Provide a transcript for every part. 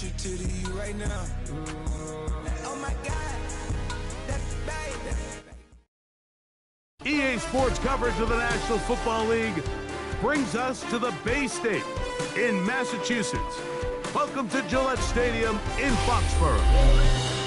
it to you right now. Oh my God, that's baby. EA Sports coverage of the National Football League brings us to the Bay State in Massachusetts. Welcome to Gillette Stadium in Foxborough.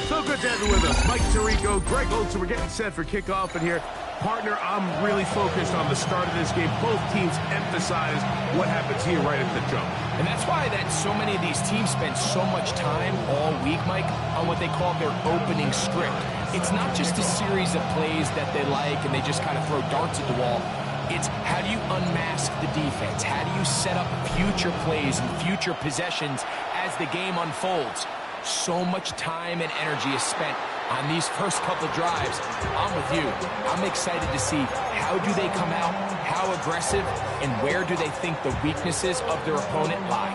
So good to have you with us. Mike Tirico, Greg Olson. We're getting set for kickoff in here. Partner, I'm really focused on the start of this game. Both teams emphasize what happens here right at the jump. And that's why so many of these teams spend so much time all week, Mike, on what they call their opening script. It's not just a series of plays that they like and they just kind of throw darts at the wall. It's how do you unmask the defense? How do you set up future plays and future possessions as the game unfolds? So much time and energy is spent on these first couple drives. I'm with you. I'm excited to see how do they come out, how aggressive, and where do they think the weaknesses of their opponent lie.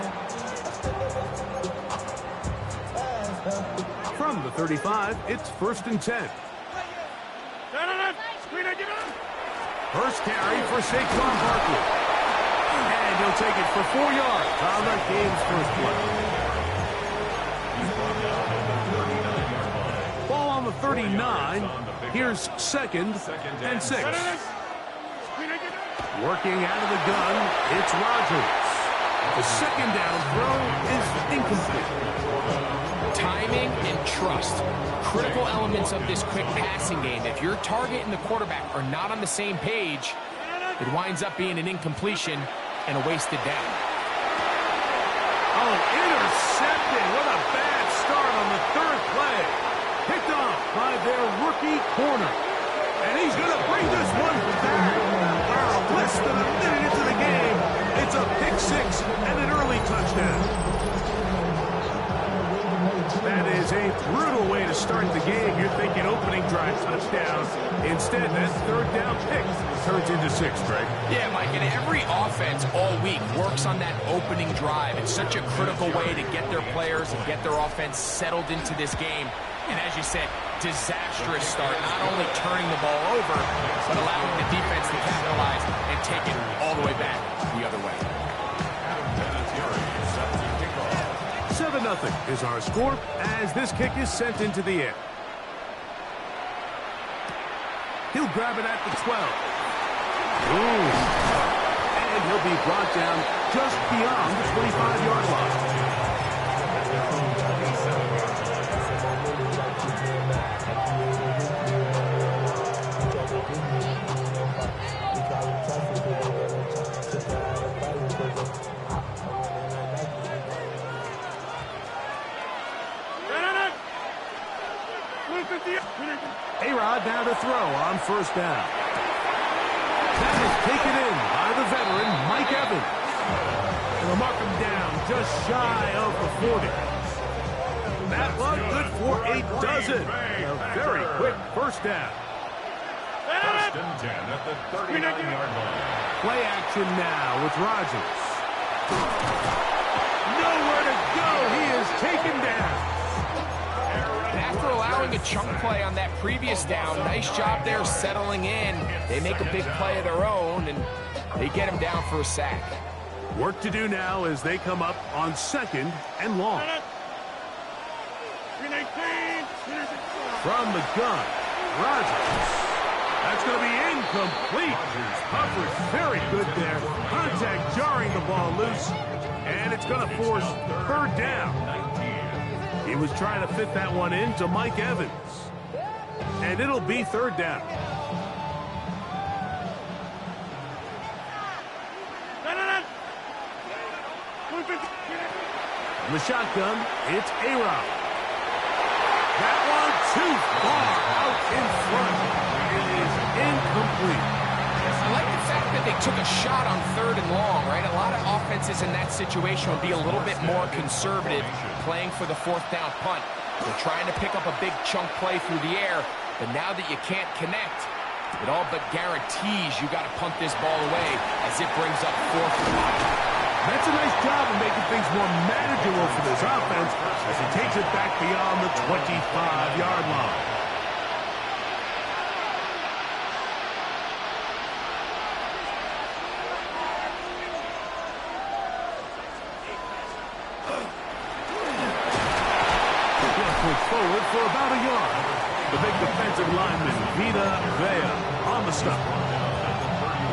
From the 35, it's 1st and 10. First carry for Saquon Barkley. And he'll take it for 4 yards on the game's first play. Ball on the 39. Here's 2nd and 6. Working out of the gun, it's Rodgers. The 2nd down throw is incomplete. Timing and trust, critical elements of this quick passing game. If your target and the quarterback are not on the same page, it winds up being an incompletion and a wasted down. Oh, intercepted. What a bad start on the 3rd play. Picked off by their rookie corner. And he's going to bring this one back. Wow, less than a minute into the game. It's a pick 6 and an early touchdown. That is a brutal way to start the game. You're thinking opening drive touchdown. Instead, that 3rd down pick turns into 6, Greg. Yeah, Mike, and every offense all week works on that opening drive. It's such a critical way to get their players and get their offense settled into this game. And as you said, disastrous start, not only turning the ball over, but allowing the defense to capitalize and take it all the way back the other way. 7-0 is our score as this kick is sent into the air. He'll grab it at the 12. Ooh. And he'll be brought down just beyond the 25-yard line. A-Rod now to throw on 1st down. That is taken in by the veteran, Mike Evans. And they'll mark him down just shy of the 40. That one good for a dozen. A very quick 1st down. 1st and 10 at the 39-yard line. Play action now with Rodgers. Nowhere to go. He is taken down. After allowing a chunk play on that previous down, nice job there settling in. They make a big play of their own, and they get him down for a sack. Work to do now as they come up on 2nd and long. From the gun, Rodgers. That's going to be incomplete. Coverage very good there. Contact jarring the ball loose, and it's going to force 3rd down. He was trying to fit that one into Mike Evans. And it'll be 3rd down. On the shotgun, it's A-Rod. That one too far out in front. It is incomplete. I like the fact that they took a shot on 3rd and long, right? A lot of offenses in that situation would be a little bit more conservative, playing for the 4th down punt. They're trying to pick up a big chunk play through the air, but now that you can't connect, it all but guarantees you got to punt this ball away as it brings up 4th and 5. That's a nice job of making things more manageable for this offense as he takes it back beyond the 25-yard line. forward for about a yard. The big defensive lineman, Vita Vea, on the stop.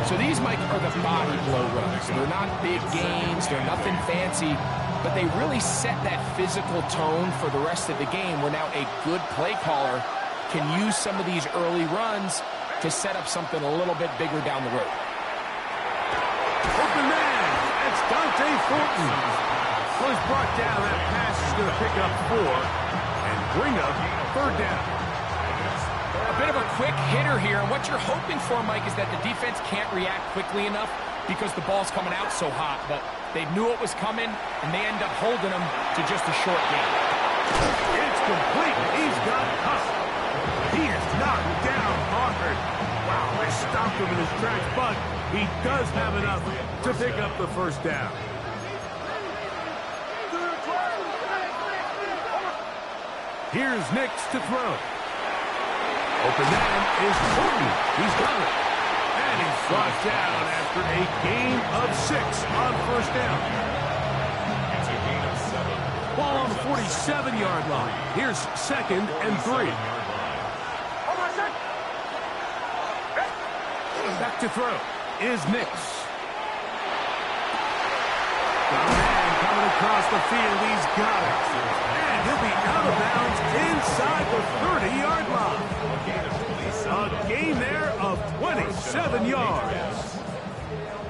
So these, Mike, are the body blow runs. They're not big gains. They're nothing fancy. But they really set that physical tone for the rest of the game where now a good play caller can use some of these early runs to set up something a little bit bigger down the road. Open man, it's Dante Thornton. Well, he's brought down. That pass is going to pick up 4 and bring up third down. A bit of a quick hitter here, and what you're hoping for, Mike, is that the defense can't react quickly enough because the ball's coming out so hot, but they knew it was coming, and they end up holding them to just a short gain. It's complete. He's got hustle. He is knocked down hard. Wow, they stopped him in his tracks, but he does have enough to pick up the first down. Here's Nix to throw. Open man is Thornton. He's got it. And he's brought down after a gain of 6 on first down. It's a gain of 7. Ball on the 47-yard line. Here's 2nd and 3. Back to throw is Nix. Got a man coming across the field. He's got it. And he'll be out of bounds inside the 30-yard line. A gain there of 27 yards.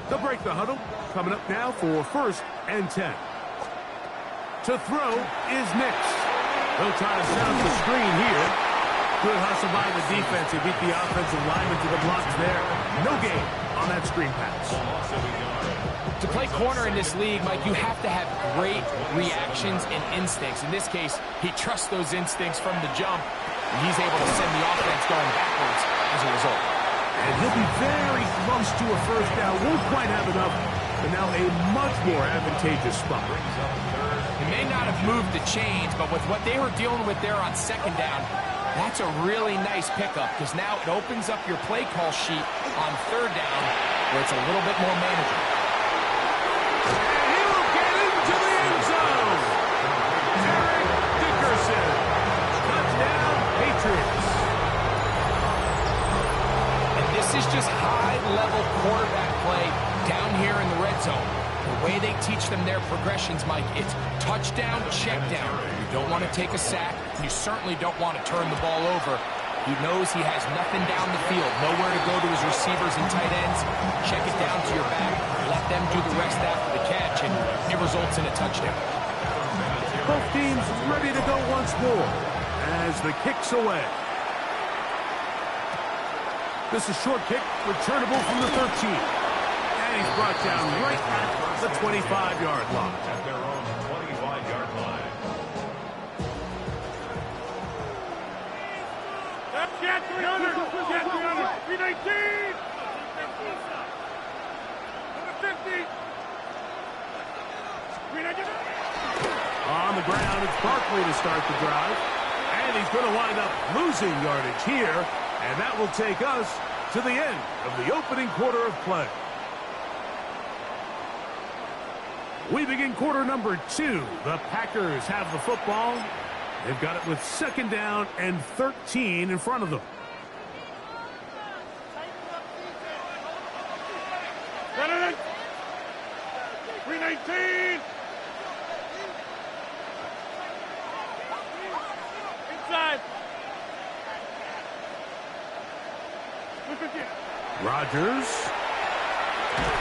They'll break the huddle. Coming up now for 1st and 10. To throw is Nix. He'll try to set up the screen here. Good hustle by the defense. He beat the offensive lineman to the blocks there. No gain on that screen pass. To play corner in this league, Mike, you have to have great reactions and instincts. In this case, he trusts those instincts from the jump, and he's able to send the offense going backwards as a result. And he'll be very close to a first down. Won't quite have enough, but now a much more advantageous spot. He may not have moved the chains, but with what they were dealing with there on 2nd down, that's a really nice pickup because now it opens up your play call sheet on 3rd down where it's a little bit more manageable. And he will get into the end zone. Eric Dickerson. Touchdown, Patriots. And this is just high-level quarterback play down here in the red zone. The way they teach them their progressions, Mike, it's touchdown, check down. You don't want to take a sack. You certainly don't want to turn the ball over. He knows he has nothing down the field, nowhere to go to his receivers and tight ends. Check it down to your back. Let them do the rest after the catch, and it results in a touchdown. Both teams ready to go once more as the kick's away. This is short kick, returnable from the 13. And he's brought down right at the 25-yard line. At their own 25-yard line. Get 300! Get 300! 319! 50! On the ground, it's Barkley to start the drive. And he's going to wind up losing yardage here. And that will take us to the end of the opening quarter of play. We begin quarter number 2. The Packers have the football. They've got it with 2nd down and 13 in front of them. Got it! 319! Inside! Rodgers.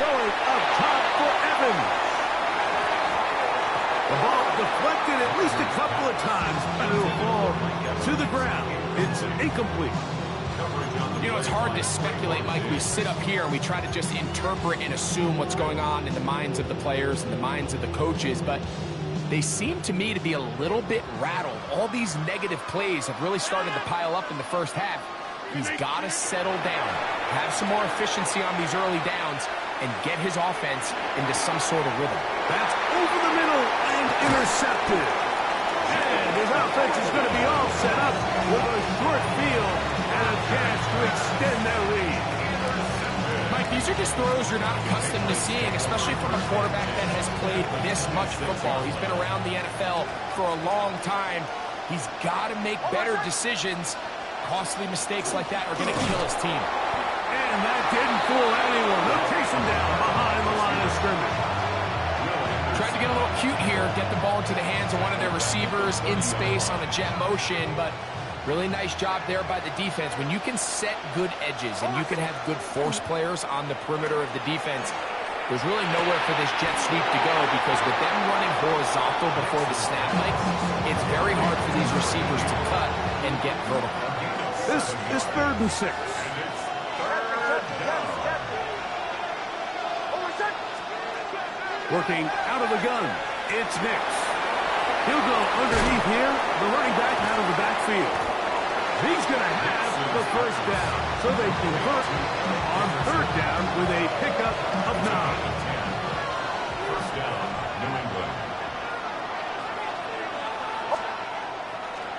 Going up top for Evans. The ball deflected at least a couple of times, but it'll fall to the ground. It's incomplete. You know, it's hard to speculate, Mike. We sit up here and we try to just interpret and assume what's going on in the minds of the players and the minds of the coaches, but they seem to me to be a little bit rattled. All these negative plays have really started to pile up in the first half. He's got to settle down, have some more efficiency on these early downs, and get his offense into some sort of rhythm. That's over the middle and intercepted. And his offense is going to be all set up with a short field and a chance to extend their lead. Mike, these are just throws you're not accustomed to seeing, especially from a quarterback that has played this much football. He's been around the NFL for a long time. He's got to make better decisions. Costly mistakes like that are going to kill his team. And that didn't fool anyone. They'll chase him down behind the line of scrimmage. Tried to get a little cute here, get the ball into the hands of one of their receivers in space on a jet motion, but really nice job there by the defense. When you can set good edges and you can have good force players on the perimeter of the defense, there's really nowhere for this jet sweep to go, because with them running horizontal before the snap, Mike, it's very hard for these receivers to cut and get vertical. This is 3rd and 6. Working out of the gun, it's Nix. He'll go underneath here, the running back out of the backfield. He's going to have the first down, so they convert on 3rd down with a pickup of 9. First down, New England.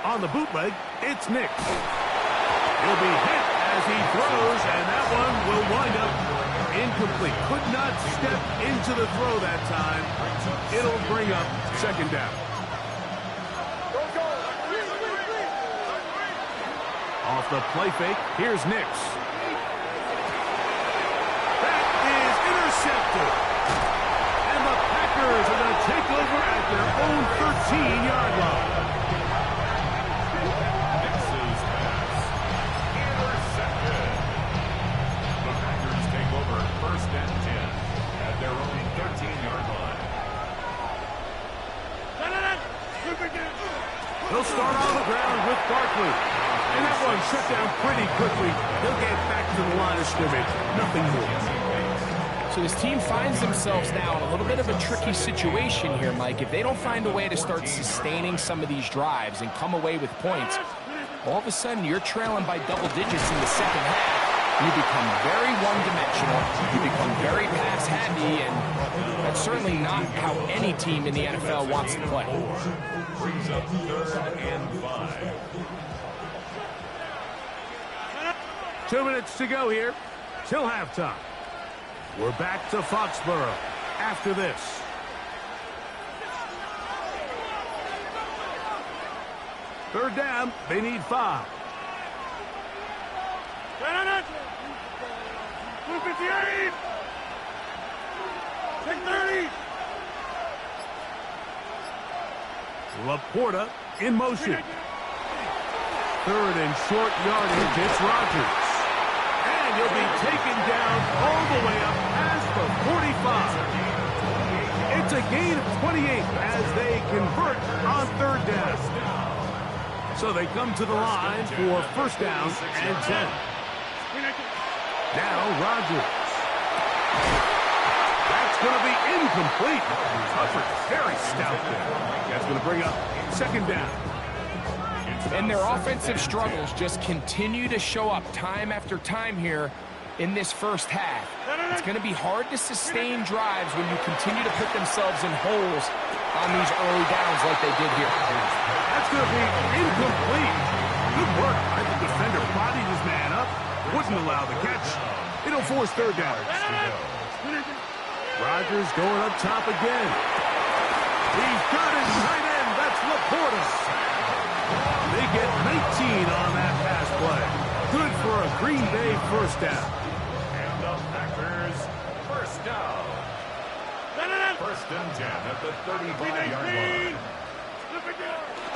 On the bootleg, it's Nix. He'll be hit as he throws, and that one will wind up incomplete. Could not step into the throw that time. It'll bring up 2nd down. Off the play fake, here's Nix. That is intercepted. And the Packers are going to take over at their own 13-yard line. Nix's pass. Intercepted. The Packers take over 1st and 10 at their own 13-yard line. They'll start on the ground with Barkley. And that one shut down pretty quickly. They'll get back to the line of scrimmage. Nothing more. So this team finds themselves now in a little bit of a tricky situation here, Mike. If they don't find a way to start sustaining some of these drives and come away with points, all of a sudden you're trailing by double digits in the 2nd half. You become very one-dimensional. You become very pass-happy, and that's certainly not how any team in the NFL wants to play. Brings up 3rd and 5. 2 minutes to go here till halftime. We're back to Foxborough after this. Third down, they need 5. 258. Take 30. Laporta in motion. 3rd and short yardage, it's Rodgers. And he'll be taken down all the way up past the 45. It's a gain of 28 as they convert on 3rd down. So they come to the line for 1st down and 10. Now Rodgers. That's going to be incomplete. Covered very stout there. That's going to bring up 2nd down. And their offensive struggles just continue to show up time after time here in this 1st half. It's going to be hard to sustain drives when you continue to put themselves in holes on these early downs like they did here. That's going to be incomplete. Good work. The defender bodied his man up, wouldn't allow the catch. It'll force 3rd down. Rodgers going up top again. He's got his tight end. That's Laporta. They get 19 on that pass play. Good for a Green Bay 1st down. And the Packers 1st down. 1st and 10 at the 35-yard line.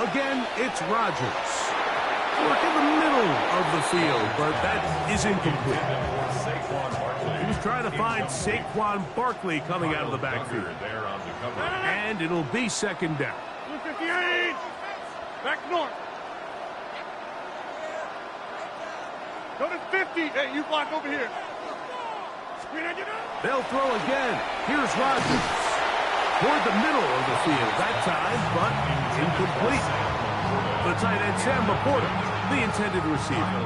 Again, it's Rodgers. Work in the middle of the field, but that is incomplete. He was trying to find Saquon Barkley coming out of the backfield. And it'll be 2nd down. 258. Back north. Go to 50. Hey, you block over here. They'll throw again. Here's Rodgers. Toward the middle of the field that time, but incomplete. The tight end, Sam Laporta, the intended receiver.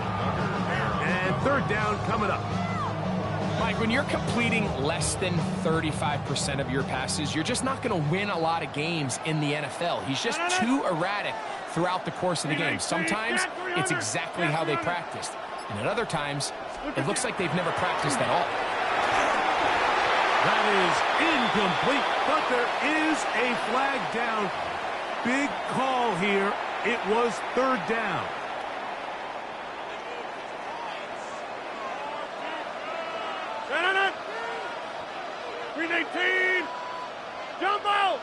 And 3rd down coming up. Mike, when you're completing less than 35% of your passes, you're just not going to win a lot of games in the NFL. He's just too erratic throughout the course of the game. Sometimes it's exactly how they practiced. And at other times, it looks like they've never practiced at all. That is incomplete, but there is a flag down. big call here. It was third down. Green 18. Jump out.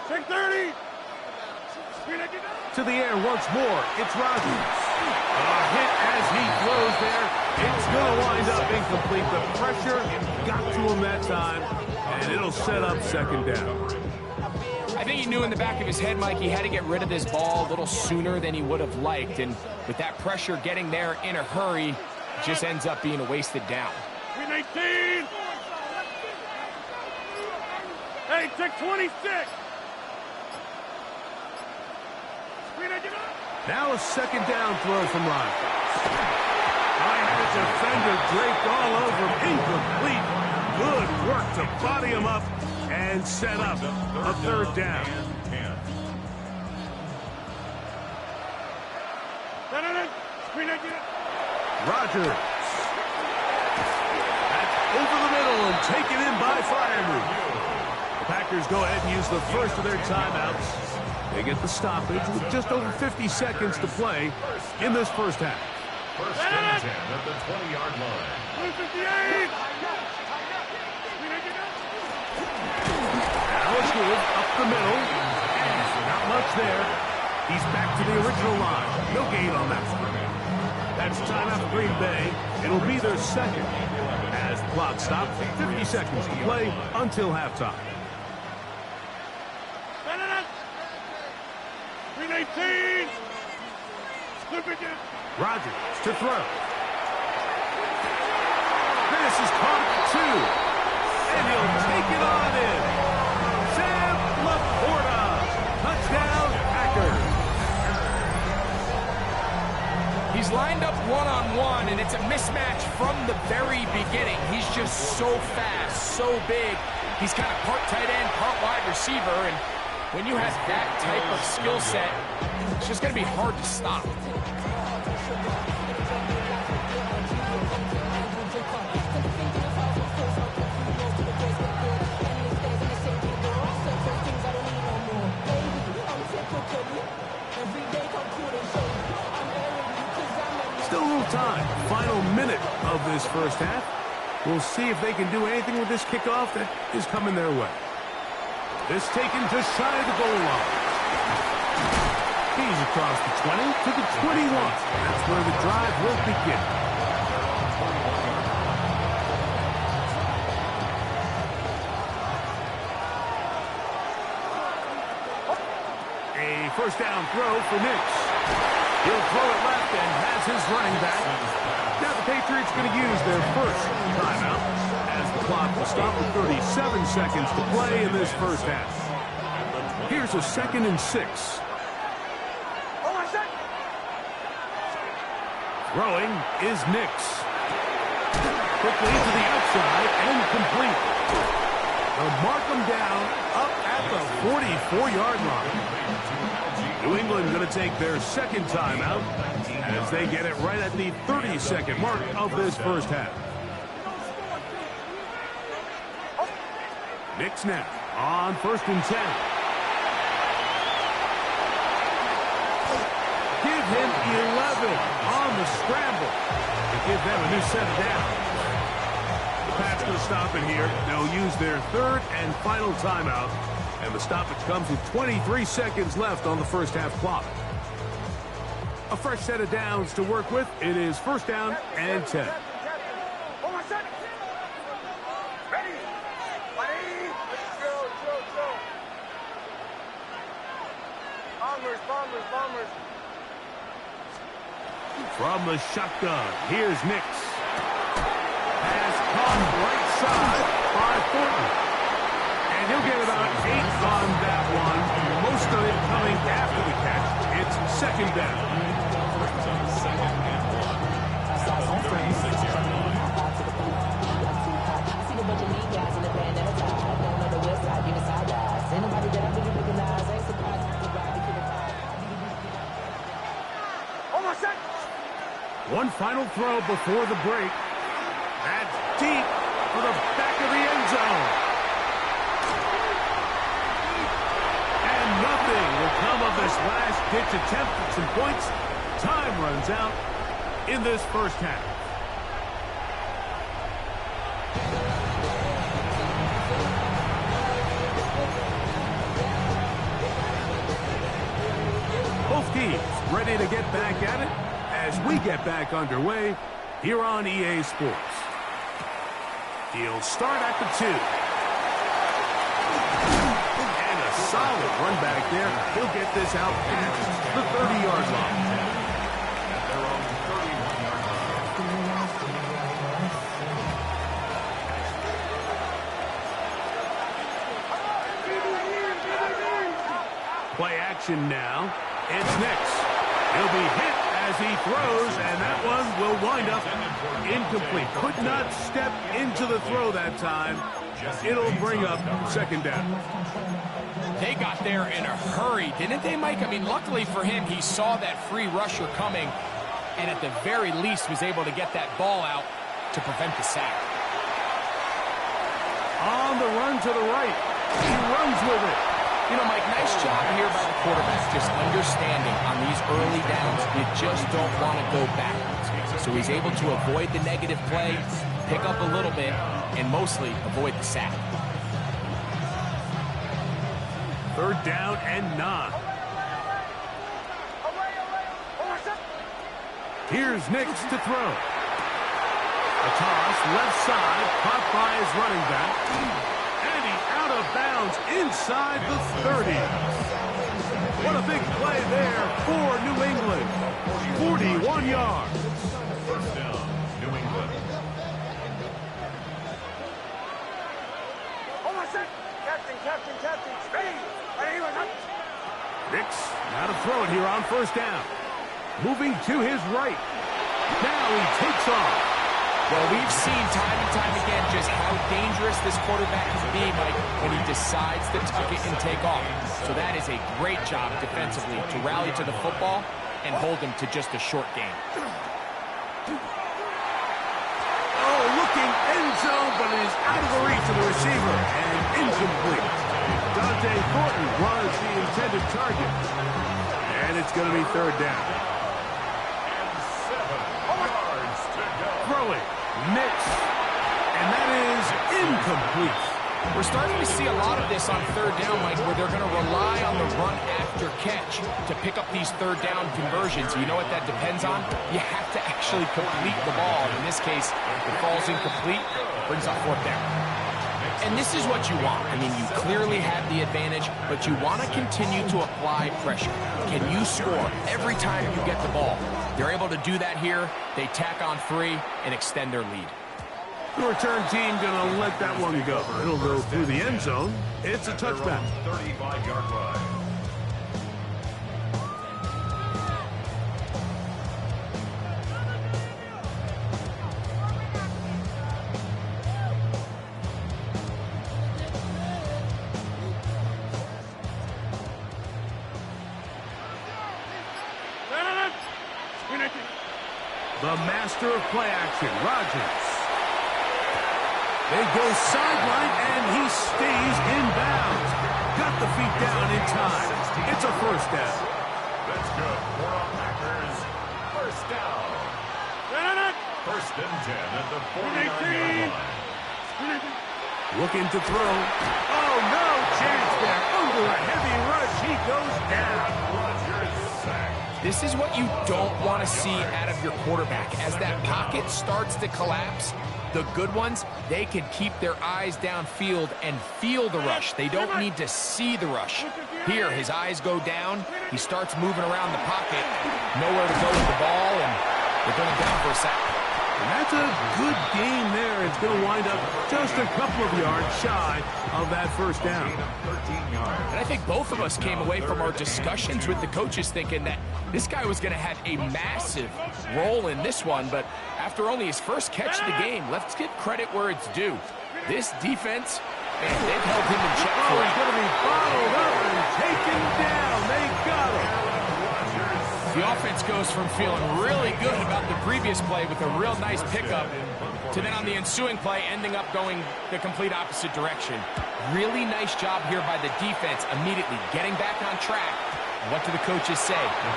630. To the air once more. It's Rodgers. A hit as he throws there. It's going to wind up incomplete. The pressure got to him that time, and it'll set up second down. I think he knew in the back of his head, Mike, he had to get rid of this ball a little sooner than he would have liked. And with that pressure getting there in a hurry, it just ends up being a wasted down. Green 18. Hey, check 26. Now a second down throw from Rodgers. I had a defender draped all over him. Incomplete. Good work to body him up and set up a third down. Rodgers. That's over the middle and taken in by Freiermuth. The Packers go ahead and use the first of their timeouts. They get the stoppage with just over 50 seconds to play in this first half. First and 10 at the 20-yard line. 58. Alice Wood up the middle. And not much there. He's back to the original line. No gain on that one. That's timeout for Green Bay. It'll be their second as the clock stops. 50 seconds to play until halftime. 18. Rodgers to throw. This is caught at 2. And he'll take it on in. Sam Laporta. Touchdown, Packers. He's lined up one-on-one, and it's a mismatch from the very beginning. He's just so fast, so big. He's kind of part tight end, part wide receiver, and when you have that type of skill set, it's just going to be hard to stop. Still a little time. Final minute of this first half. We'll see if they can do anything with this kickoff that is coming their way. This taken just shy of the goal line. He's across the 20 to the 21. That's where the drive will begin. A first down throw for Nix. He'll throw it left and has his running back. Now the Patriots going to use their first timeout as the clock will stop with 37 seconds to play in this first half. Here's a 2nd and 6. Throwing is Nix. Quickly to the outside and complete. They'll mark him down up at the 44-yard line. New England going to take their second timeout as they get it right at the 30-second mark of this first half. Nix now on 1st and 10. Give him 11 on the scramble to give them a new set of downs. The Pats going to stop it here. They'll use their third and final timeout, and the stoppage comes with 23 seconds left on the first half clock. A fresh set of downs to work with. It is 1st down and 10. Bombers. From the shotgun, here's Nix. Pass caught right side by Thornton. And he'll get about 8 on that one. Most of it coming after the catch. It's 2nd down. One final throw before the break. That's deep for the back of the end zone. each attempt at some points. Time runs out in this first half. Both teams ready to get back at it as we get back underway here on EA Sports. He'll start at the 2. And a solid run back there. He'll get this out past the 30-yard line. At their own 31-yard line. Play action now. It's Nix. He'll be hit as he throws, and that one will wind up incomplete. Could not step into the throw that time. It'll bring up second down. They got there in a hurry, didn't they, Mike? I mean, luckily for him, he saw that free rusher coming, and at the very least was able to get that ball out to prevent the sack. On the run to the right. He runs with it. You know, Mike, nice job here by the quarterback, just understanding on these early downs, you just don't want to go backwards. So he's able to avoid the negative play, pick up a little bit, and mostly avoid the sack. Third down and 9. Here's Nix to throw. A toss, left side, caught by his running back. And he out of bounds inside the 30. What a big play there for New England. 41 yards. First down, New England. Captain, speed! Nix now to throw it here on first down. Moving to his right. Now he takes off. Well, we've seen time and time again just how dangerous this quarterback can be, Mike, when he decides to tuck it and take off. So that is a great job defensively to rally to the football and hold him to just a short gain. Oh, looking end zone, but it is out of the reach of the receiver and incomplete. Dante Thornton was the intended target. And it's going to be third down. And 7 yards to go. Throwing. Nix. And that is incomplete. We're starting to see a lot of this on third down, Mike, where they're going to rely on the run after catch to pick up these third down conversions. You know what that depends on? You have to actually complete the ball. In this case, it falls incomplete, brings up fourth down. And this is what you want. I mean, you clearly have the advantage, but you want to continue to apply pressure. Can you score every time you get the ball? They're able to do that here. They tack on 3 and extend their lead. The return team going to let that one go. It'll go through the end zone. It's a touchback. 35-yard line. The master of play action, Rodgers. They go sideline, and he stays in bounds. Got the feet down in time. It's a first down. That's good. For our Packers, first down. First and 10 at the 49-yard line. Looking to throw. Oh, no chance there. Under a heavy rush, he goes down. Rodgers sacked. This is what you don't want to see out of your quarterback. As that pocket starts to collapse, the good ones, they can keep their eyes downfield and feel the rush. They don't need to see the rush. Here, his eyes go down. He starts moving around the pocket. Nowhere to go with the ball, and they're going down for a sack. And that's a good game there. It's going to wind up just a couple of yards shy of that first down. 13 yards. And I think both of us came away from our discussions with the coaches thinking that this guy was going to have a massive role in this one, but after only his first catch of the game, let's give credit where it's due. This defense, man, they've held him in check for He's it. going to be bottled up and taken down. They got him. The offense goes from feeling really good about the previous play with a real nice pickup to then on the ensuing play ending up going the complete opposite direction. Really nice job here by the defense immediately getting back on track What do the coaches say?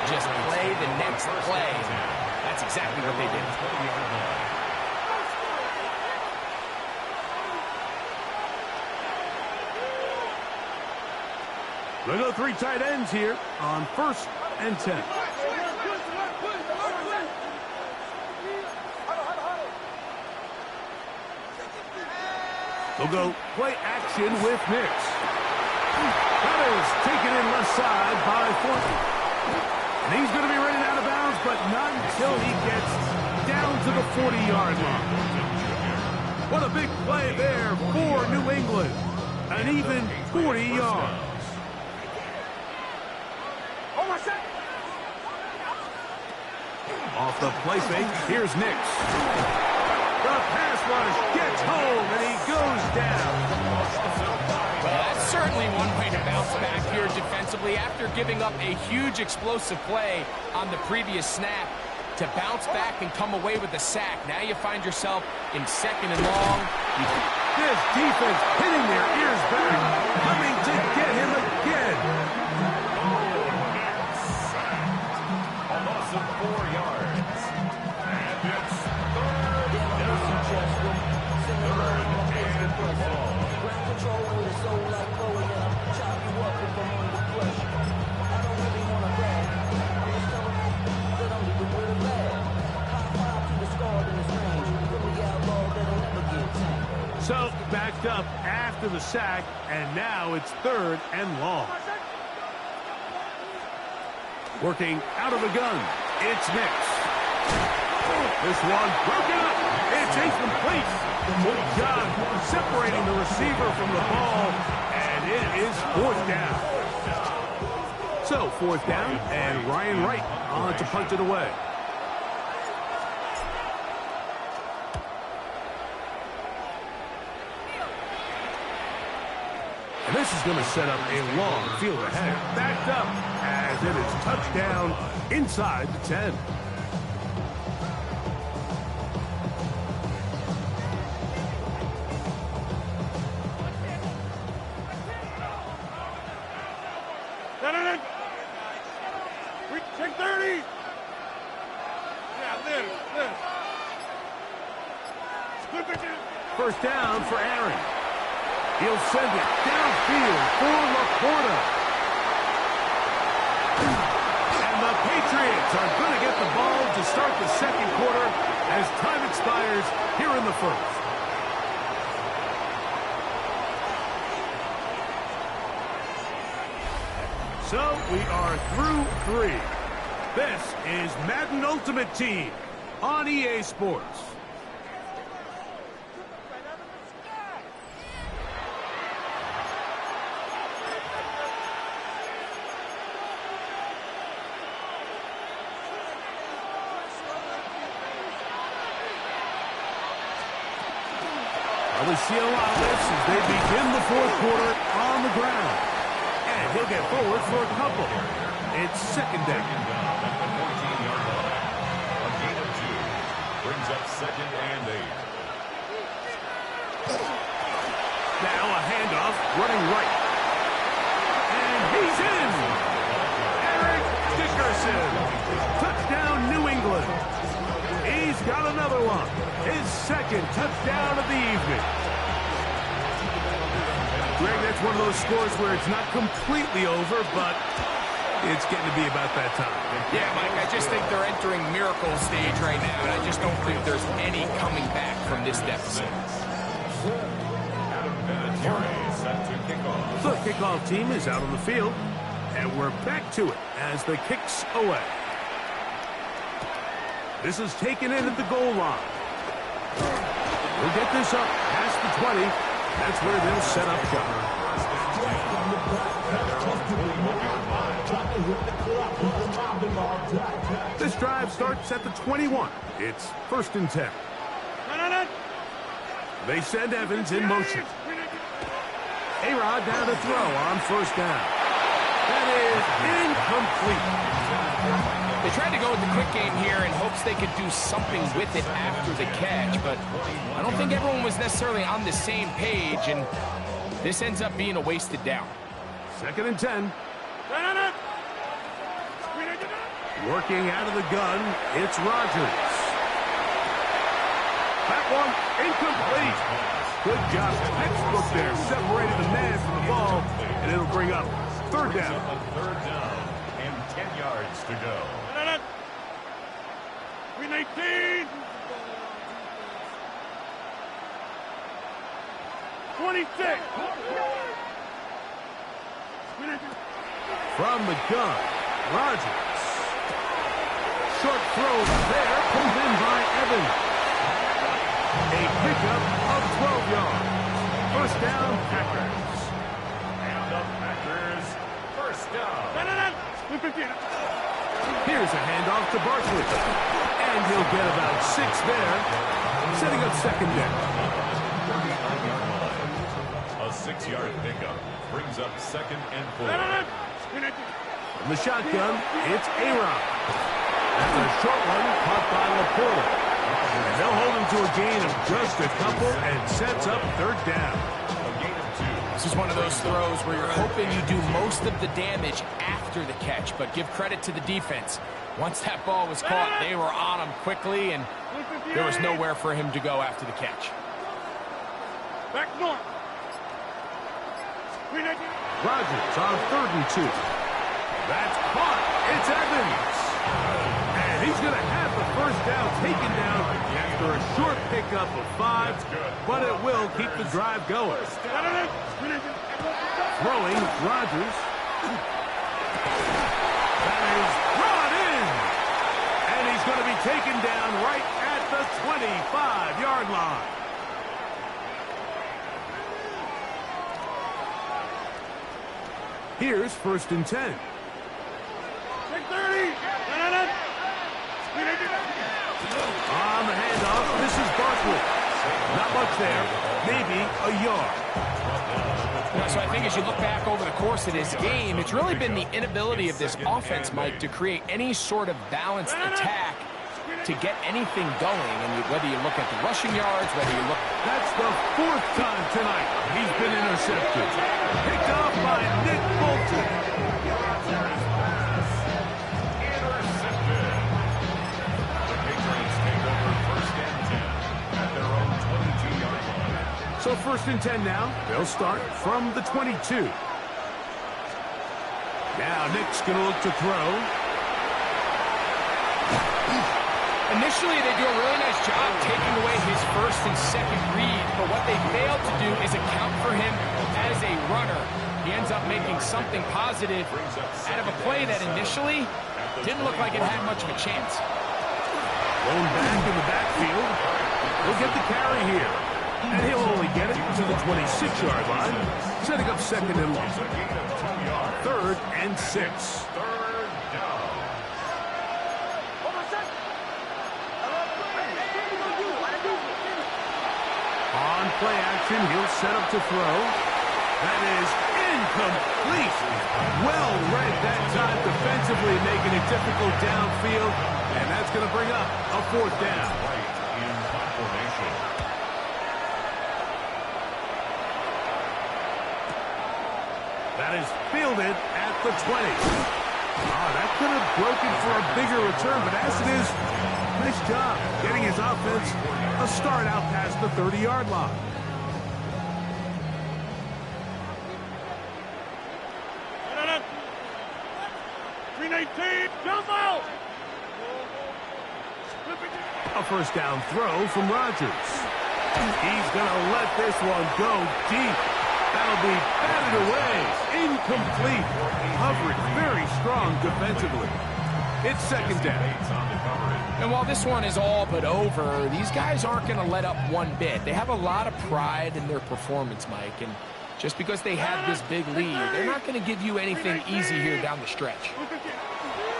Just play the next play. That's exactly what they did. They go 3 tight ends here on 1st and 10. They'll go play action with Nix. That is taken in left side by Thornton. And he's going to be running out of bounds, but not until he gets down to the 40-yard line. What a big play there for New England. An even 40 yards. Off the play fake, here's Nix. The pass rush gets home, and he goes down. Well, that's certainly one way to bounce back here defensively after giving up a huge explosive play on the previous snap. To bounce back and come away with a sack. Now you find yourself in 2nd and long. This defense hitting their ears back, coming to get him again. A loss of 4 yards. And it's 3rd down. 3rd and long. Ground control with a soul like Bowie, and I'll chop you up if I'm under pressure. I don't really want to brag. I'm just telling you that I'm the good and bad. High five to the scarred in this range. From the outlaw that'll never get tamed. So backed up after the sack, and now it's 3rd and long. Working out of the gun, it's Nix. This one broken up. It's incomplete. Good job separating the receiver from the ball, and it is 4th down. So 4th down, and Ryan Wright on to punt it away. And this is going to set up a long field ahead. Backed up as it is touchdown inside the 10. Take 30. Yeah, this. First down for Aaron. He'll send it downfield for Laporta. And the Patriots are going to get the ball to start the 2nd quarter as time expires here in the 1st. So we are through 3. This is Madden Ultimate Team on EA Sports. We see a lot of this as they begin the 4th quarter on the ground. And he'll get forward for a couple. It's 2nd down. At the 14-yard line. A gain of 2. Brings up 2nd and 8. Now a handoff running right. And he's in. Eric Dickerson. Touchdown New England. He's got another one. His 2nd touchdown of the evening. Greg, that's one of those scores where it's not completely over, but it's getting to be about that time. Yeah, Mike, I just think they're entering miracle stage right now, and I just don't think there's any coming back from this deficit. Set to kick off. The kickoff team is out on the field, and we're back to it as the kicks away. This is taken in at the goal line. We'll get this up past the 20. That's where they'll set up shop. This drive starts at the 21. It's 1st and 10. They send Evans in motion. A-Rod down to throw on 1st down. That is incomplete. They tried to go with the quick game here in hopes they could do something with it after the catch, but I don't think everyone was necessarily on the same page, and this ends up being a wasted down. 2nd and 10. Working out of the gun, it's Rodgers. That one, incomplete. Good job, textbook there. Separated the man from the ball, and it'll bring up third down. Third down and 10 yards to go. 18. 26. From the gun, Rodgers. Short throw there, pulled in by Evans. A pickup of 12 yards. First down, Packers. And the Packers, first down. Here's a handoff to Barkley. And he'll get about 6 there, setting up second down. 39-yard line. A 6-yard pickup brings up second and 4. From the shotgun, it's A-Rod. That's a short one caught by Laporta. And they'll hold him to a gain of just a couple and sets up third down. A gain of 2. This is one of those throws where you're hoping you do most of the damage after the catch, but give credit to the defense. Once that ball was caught, they were on him quickly, and there was nowhere for him to go after the catch. Back north. Rodgers on 3rd and 2. That's caught. It's Evans. And he's going to have the first down taken down after a short pickup of 5, but it will keep the drive going. Throwing, Rodgers. That is brought in. And he's going to be taken down right at the 25-yard line. Here's 1st and 10. 30. On the handoff, this is Barkley. Not much there, maybe a yard. So I think as you look back over the course of this game, it's really been the inability of this offense, Mike, to create any sort of balanced attack to get anything going. And whether you look at the rushing yards, whether you look... That's the 4th time tonight he's been intercepted. Picked off by Nick Bolton. Intercepted. The Patriots take over first and 10 at their own 22-yard line. So 1st and 10 now. They'll start from the 22. Now Nick's going to look to throw. Initially, they do a really nice job taking away his first and second read, but what they failed to do is account for him as a runner. He ends up making something positive out of a play that initially didn't look like it had much of a chance. Going back in the backfield. He'll get the carry here. And he'll only get it to the 26-yard line, setting up second and long. 3rd and 6. On play action, he'll set up to throw. That is incomplete. Well read that time defensively, making it difficult downfield. And that's going to bring up a 4th down. In formation. That is fielded at the 20. That could have broken for a bigger return, but as it is, nice job getting his offense a start out past the 30-yard line. A first down throw from Rodgers. He's going to let this one go deep. That'll be batted away. Incomplete. Coverage very strong defensively. It's second down. And while this one is all but over, these guys aren't going to let up one bit. They have a lot of pride in their performance, Mike. And just because they have this big lead, they're not going to give you anything easy here down the stretch.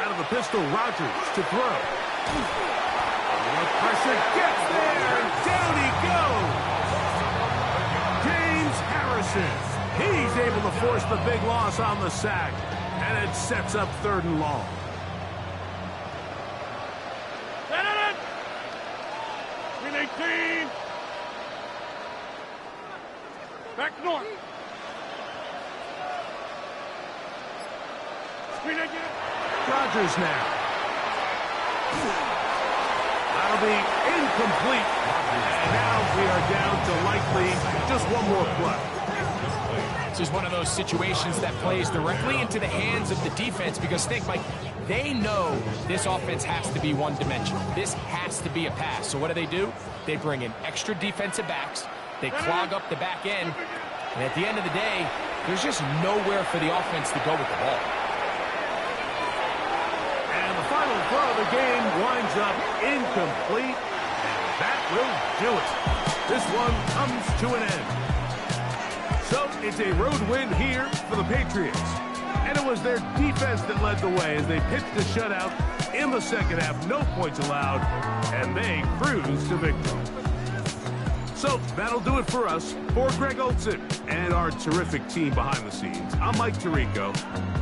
Out of the pistol, Rodgers to throw. The pressure gets there, and down he goes. James Harrison. He's able to force the big loss on the sack, and it sets up 3rd and long. Back north. Rodgers now. That'll be incomplete. And now we are down to likely just one more play. This is one of those situations that plays directly into the hands of the defense because think, Mike, they know this offense has to be one-dimensional. This has to be a pass. So what do? They bring in extra defensive backs. They clog up the back end. And at the end of the day, there's just nowhere for the offense to go with the ball. And the final throw of the game winds up incomplete. And that will do it. This one comes to an end. So it's a road win here for the Patriots. And it was their defense that led the way as they pitched a shutout in the second half. No points allowed, and they cruised to victory. So that'll do it for us. For Greg Olson and our terrific team behind the scenes, I'm Mike Tirico.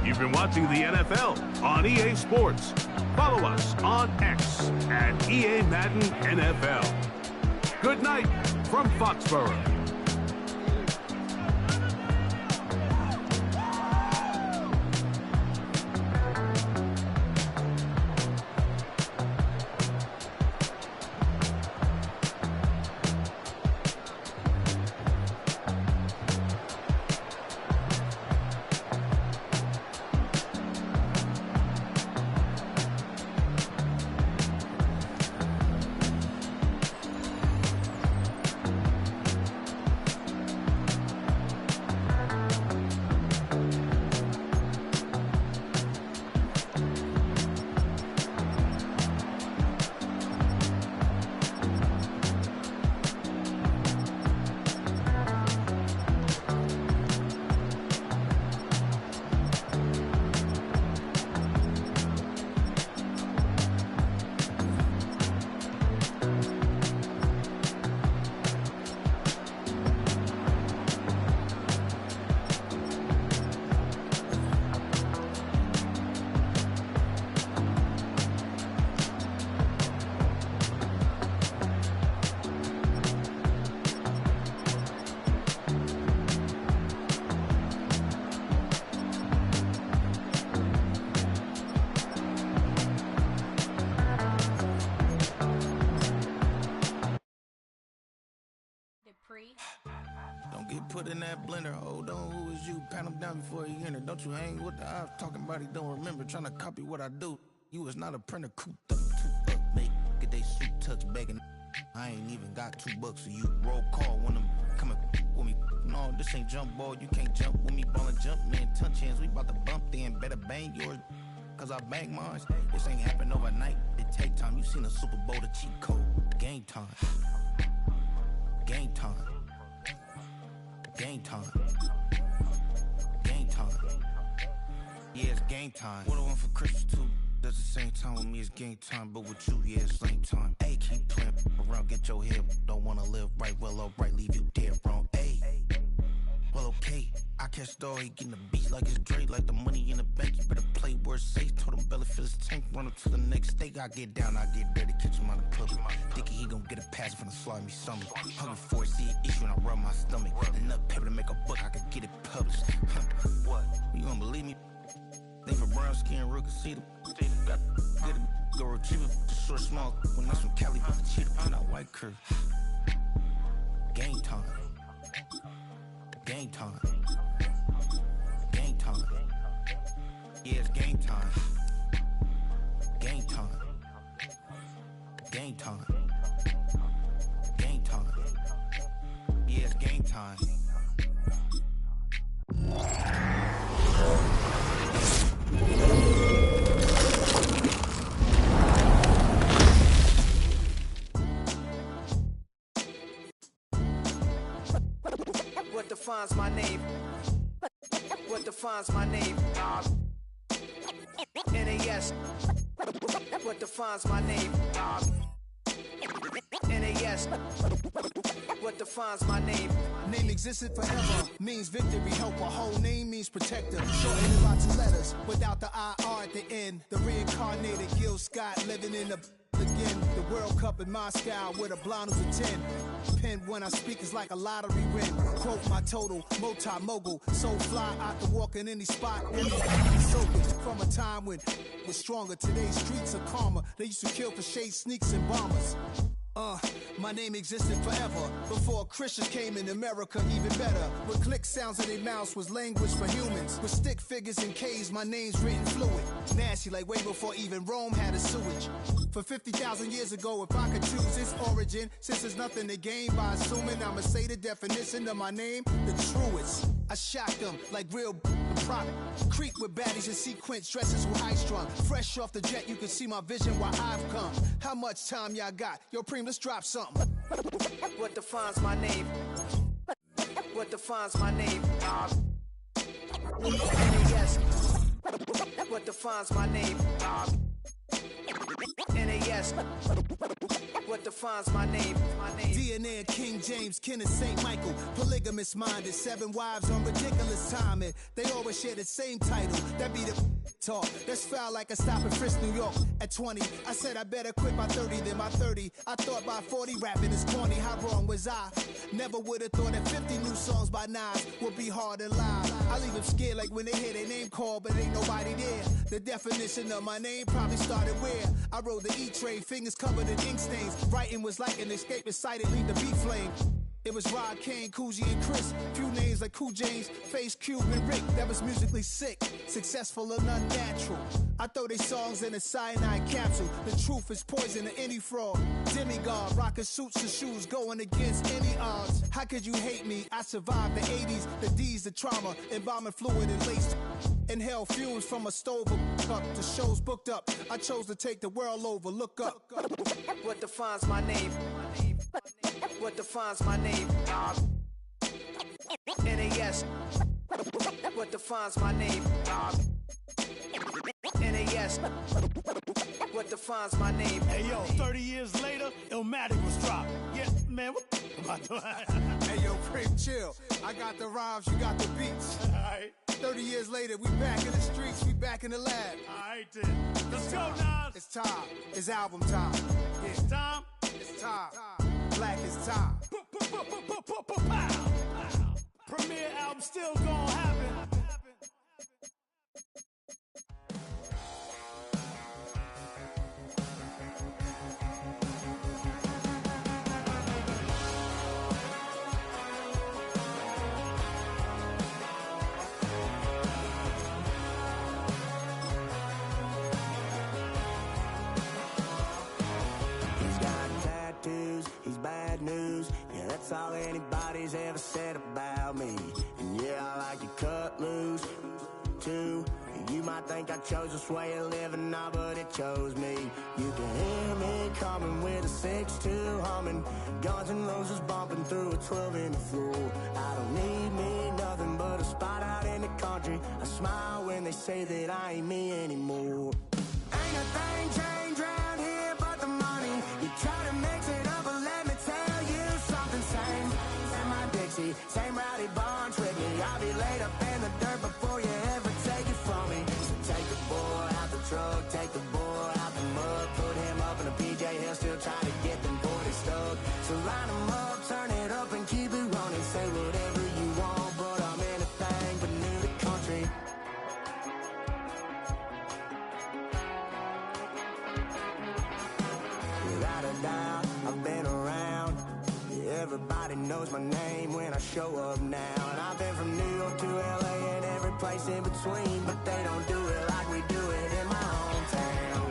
You've been watching the NFL on EA Sports. Follow us on X at EA Madden NFL. Good night from Foxborough. Don't get put in that blender. Hold on, who is you? Pat him down before he enter. Don't you hang with the ops talking about he don't remember. Trying to copy what I do. You is not a printer. Cooped up, too up, make get they suit touch begging. I ain't even got $2 for you. Roll call when I'm coming with me. No, this ain't jump ball. You can't jump with me. Ballin' jump, man. Touch hands. We about to bump then. Better bang yours. Cause I bang mine. This ain't happen overnight. It take time. You seen a Super Bowl, the cheat code. Game time. Game time. Game time. Game time. Yeah, it's game time. What I want for Christmas too. At the same time with me, it's game time. But with you, yeah, it's same time. Hey, keep playing around, get your head. Don't wanna live right, well, alright, leave you dead wrong. Hey, well, okay. I catch the dog, he getting the beat like it's Dre, like the money in the bank. You better play where it's safe. Told him belly fill his tank, run him to the next steak. I get down, I get dirty, catch him on the public. Thinking he gon' get a pass from the slide me something. Hungry for it, see an issue and I rub my stomach. Enough paper to make a book, I could get it published. What? You gonna believe me? Think for brown skin, real can see the got get it, go retrieve it, short small. When that's from Cali, but the cheetah print out white curve. Game time. Game time. Game time. Yeah, it's game time. Game time. Game time. Game time. Yeah, it's game time. What defines my name? What defines my name? NAS. What defines my name? NAS. What defines my name? Name existed forever, means victory, help. A whole name means protector. Shortened by 2 letters, without the IR at the end. The reincarnated Gil Scott living in the again. The World Cup in Moscow with a blonde who's a 10. Pen when I speak is like a lottery win. Quote my total, multi-mogul. So fly out to walk in any spot. So from a time when it was stronger. Today's streets are calmer. They used to kill for shade sneaks and bombers. My name existed forever. Before Christians came in America, even better. With click sounds in their mouths was language for humans. With stick figures and K's, my name's written fluid. Nasty like way before even Rome had a sewage. For 50,000 years ago, if I could choose its origin, since there's nothing to gain by assuming, I'ma say the definition of my name, the truest. I shocked them like real product. Creep with baddies in sequence, dresses with high strung. Fresh off the jet, you can see my vision while I've come. How much time y'all got? Yo, Preem, let's drop something. What defines my name? What defines my name? N-A-S. What defines my name? N-A-S. What defines my name? DNA of King James, kin of St. Michael. Polygamous minded, 7 wives on ridiculous timing. They always share the same title. That be the talk. That's foul like a stop in Frisk, New York. At 20, I said I better quit by 30 than by 30. I thought by 40 rapping is corny. How wrong was I? Never would have thought that 50 new songs by Nas would be hard to lie. I leave them scared like when they hear their name called, but ain't nobody there. The definition of my name probably started where I rode the E-train, fingers covered in ink stains. Writing was like an escape inside it, leave the beat flame. It was Rod, Kane, Coogee, and Chris. Few names like Cool James, Face, Cube, and Rick. That was musically sick, successful and unnatural. I throw they songs in a cyanide capsule. The truth is poison to any fraud. Demigod, rocking suits and shoes, going against any odds. How could you hate me? I survived the 80s, the D's, the trauma, embalming fluid and laced. Inhale fumes from a stove up. The show's booked up. I chose to take the world over. Look up. What defines my name? What defines my name? N-A-S. What defines my name? N-A-S. What defines my name? Hey yo, 30 years later, Illmatic was dropped. Yeah, man, what am I doing? Hey yo, Preem, chill. I got the rhymes, you got the beats. Alright. 30 years later, we back in the streets, we back in the lab. Alright then. Let's go, Nas. It's time. It's album time. Yeah. It's time. It's time. Black is time. Premiere album still gonna happen. He's bad news, yeah, that's all anybody's ever said about me. And yeah, I like to cut loose, too. You might think I chose this way of living now, but it chose me. You can hear me coming with a 6-2 humming, Guns N' Roses bumping through a 12 in the floor. I don't need me nothing but a spot out in the country. I smile when they say that I ain't me anymore. Ain't a thing changed around here but the money. You try to mix it up, but let me tell you something. Same in my Dixie, same rowdy bunch with me. I'll be laid up in the dirt before you ever take it from me. So take the boy out the truck, take the boy out the mud, put him up in a PJ, he'll still try to get them 40 stuck. So line him up, turn it up and keep it running. Say whatever you want, but I'm anything but new to country. Without a doubt, I've been around. Yeah, everybody knows my name when I show up now. And I've been from New York to LA and every place in between, but they don't do it like we do it in my hometown.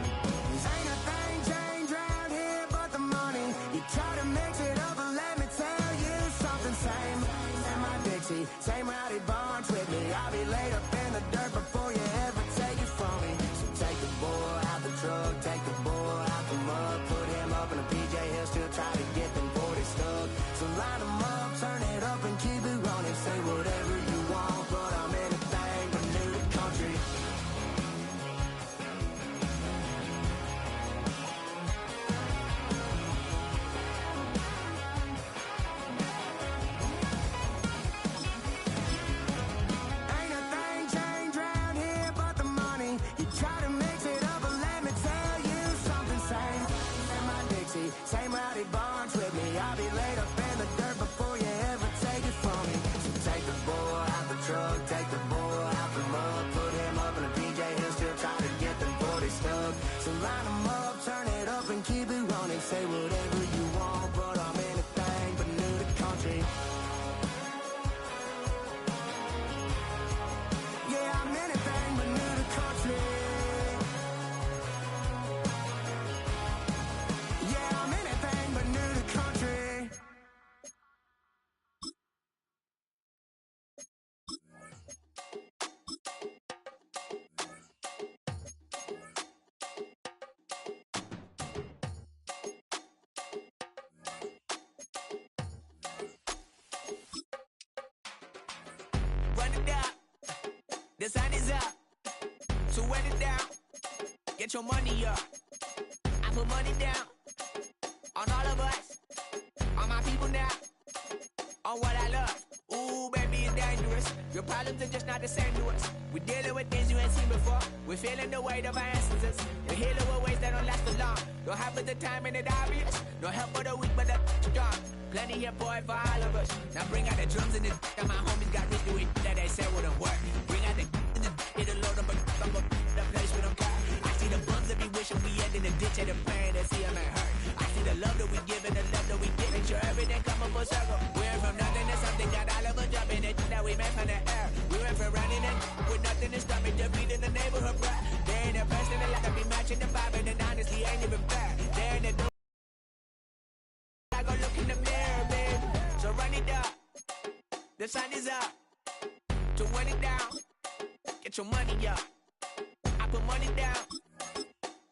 Ain't a thing changed around here but the money. You try to mix it up, but let me tell you something. Same in my Dixie, same rowdy bunch with me. I'll be laid up in the dirt before you ever take it from me. So take the boy out the truck, take the boy out the mud, put him up in a PJ, he'll still try to get them 40 stuck. So line him up, turn it up and keep it running. Say whatever you want, but I'm anything but new to country. it up, the sun is up. So wet it down, get your money up. I put money down on all of us, on my people now, on what I love. Ooh, baby, it's dangerous. Your problems are just not the same to us. We're dealing with things you ain't seen before. We're feeling the weight of our ancestors. We're healing with ways that don't last so long. Don't have the time and it obvious. No help for the weak, but the strong. Plenty here, boy, for all of us. Now bring out the drums and the and my homies got rich doing that they said wouldn't work. Bring out the and the it'll load them, but I'm up the place with them car. I see the bums that be wishing we end in the ditch and the pain that see them ain't hurt. I see the love that we give and the love that we give. Make sure everything come up full circle. We went from nothing to something, got all of us jumping it that we made from the air. We went from running and with nothing to stop me, just beating the neighborhood, bruh. They ain't the best in the life, be matching the vibe, and honestly ain't even fair. They ain't the door. I go look in the mirror, babe. So run it up. The sun is up. So run it down. Get your money up. I put money down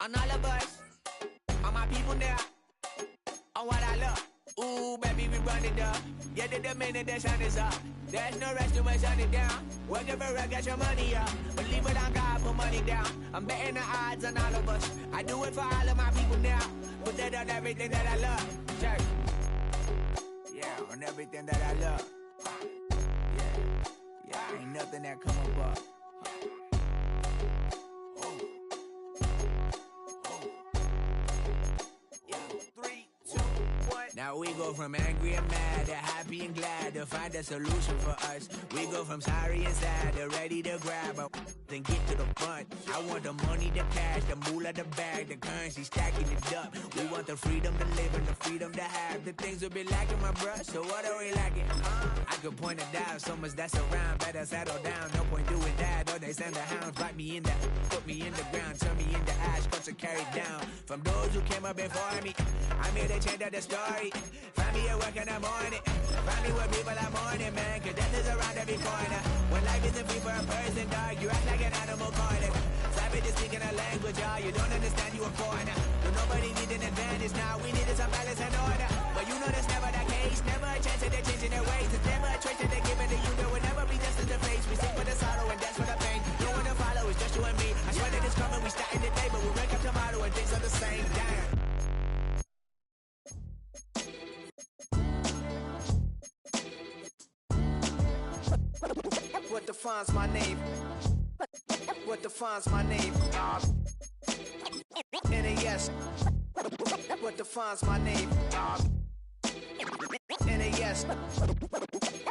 on all of us, on my people now, on what I love. Ooh, baby, we run it up. Yeah, the minute the sun is up. There's no rest to my sun it down. Work it for get your money up. Believe it on God, put money down. I'm betting the odds on all of us. I do it for all of my people now. Put that on everything that I love. Check. Yeah, on everything that I love. Yeah, ain't nothing that come up. Now we go from angry and mad to happy and glad to find a solution for us. We go from sorry and sad to ready to grab a then get to the front. I want the money, the cash, the moolah, the bag, the currency, stacking it up. We want the freedom to live and the freedom to have. The things will be lacking, my bruh, so what are we lacking? I could point it down, so much that's around. Better settle down, no point doing that. Or they send the hounds, bite me in the, put me in the ground, turn me into ash, cuts are carried down. From those who came up before me, I'm here to change up the story. Find me at work in the morning. Find me where people are mourning, man. Cause death is around every corner. When life isn't free for a person, dog, you act like an animal cornered. Savage is speaking a language, y'all. You don't understand, you a foreigner. But nobody needs an advantage now. We needed some balance and order. But you know that's never the case. Never a chance that they're changing their ways. There's never a choice that they're giving to you. There will never be justice to face. We sing for the sorrow and dance for the pain. No one to follow, it's just you and me. I swear that it's coming, we starting today. But we wake up tomorrow and things are the same. Damn. What defines my name? What defines my name? NAS. What defines my name? NAS.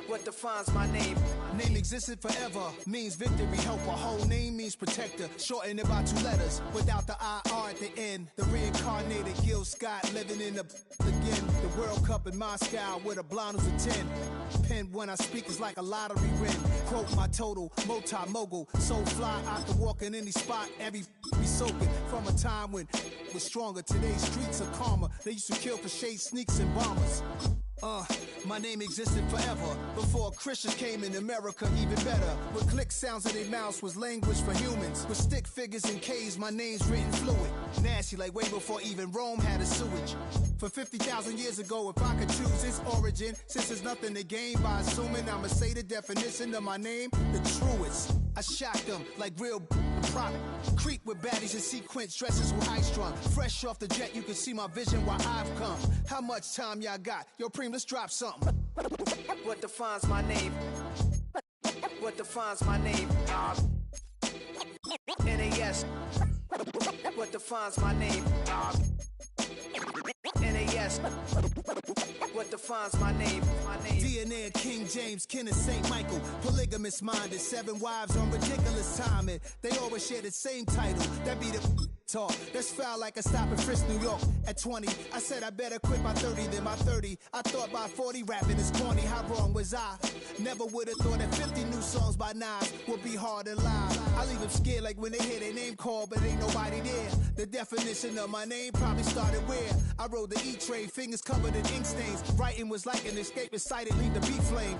What defines my name? Name existed forever, means victory, helper. Whole name means protector, shortened it by 2 letters. Without the IR at the end, the reincarnated Gil Scott living in the again. The World Cup in Moscow with a blonde who's a 10. Pen when I speak is like a lottery win. Quote my total, multi-mogul. So fly, I can walk in any spot, every be soaking. From a time when was stronger, today's streets are calmer. They used to kill for shade sneaks and bombers. My name existed forever. Before Christians came in America, even better. With click sounds in their mouths was language for humans. With stick figures and K's, my name's written fluid. Nasty like way before even Rome had a sewage. For 50,000 years ago, if I could choose its origin, since there's nothing to gain by assuming, I'ma say the definition of my name, the truest. I shock them like real prop. Creep with baddies in sequence, dresses with high strung. Fresh off the jet, you can see my vision where I've come. How much time y'all got? Yo, Preem, let's drop something. What defines my name? What defines my name? NAS. What defines my name? NAS. What defines my name? DNA of King James, kin of St. Michael. Polygamous minded, 7 wives on ridiculous timing. They always share the same title. That be the talk. That's foul like a stop in Frisk, New York. At 20, I said I better quit by 30 than by 30. I thought by 40 rapping is corny. How wrong was I? Never would have thought that 50 new songs by Nas would be hard to live. I leave them scared like when they hear their name called, but ain't nobody there. The definition of my name probably started where I rode the E-train, fingers covered in ink stains. Writing was like an escape, excited, leave the beat flame.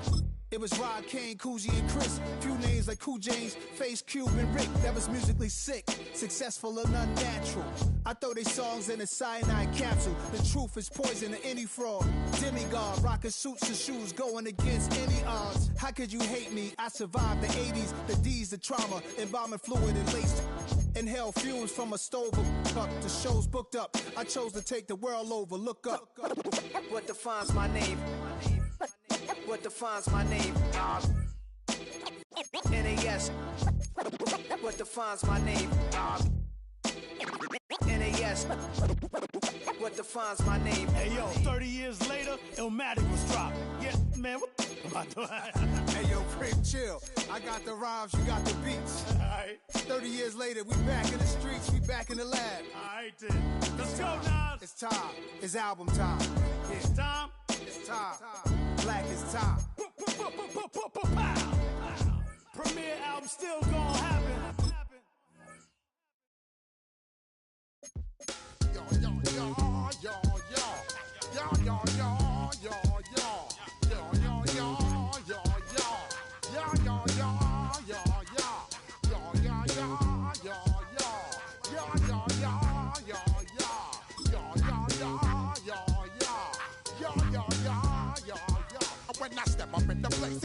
It was Rod, Kane, Coogee, and Chris. Few names like Cool James, Face, Cube, and Rick. That was musically sick, successful and unnatural. I throw they songs in a cyanide capsule. The truth is poison to any fraud. Demigod, rocking suits and shoes, going against any odds. How could you hate me? I survived the 80s, the D's, the trauma, embalming fluid and laced. Inhale fumes from a stove cup. The show's booked up. I chose to take the world over. Look up. What defines my name? What defines my name? NAS. What defines my name? NAS. What defines my name? Hey yo, 30 years later, Illmatic was dropped. Yeah, man, what am I doing? Hey yo, Prim, chill. I got the rhymes, you got the beats. Alright, 30 years later, we back in the streets, we back in the lab. alright then. Let's go, Nas. It's time. It's album time. It's time. It's time. Black is time. Pow. Premiere album still gonna happen. Yo, yo, yo, yo, yo, yo, yo, yo, yo.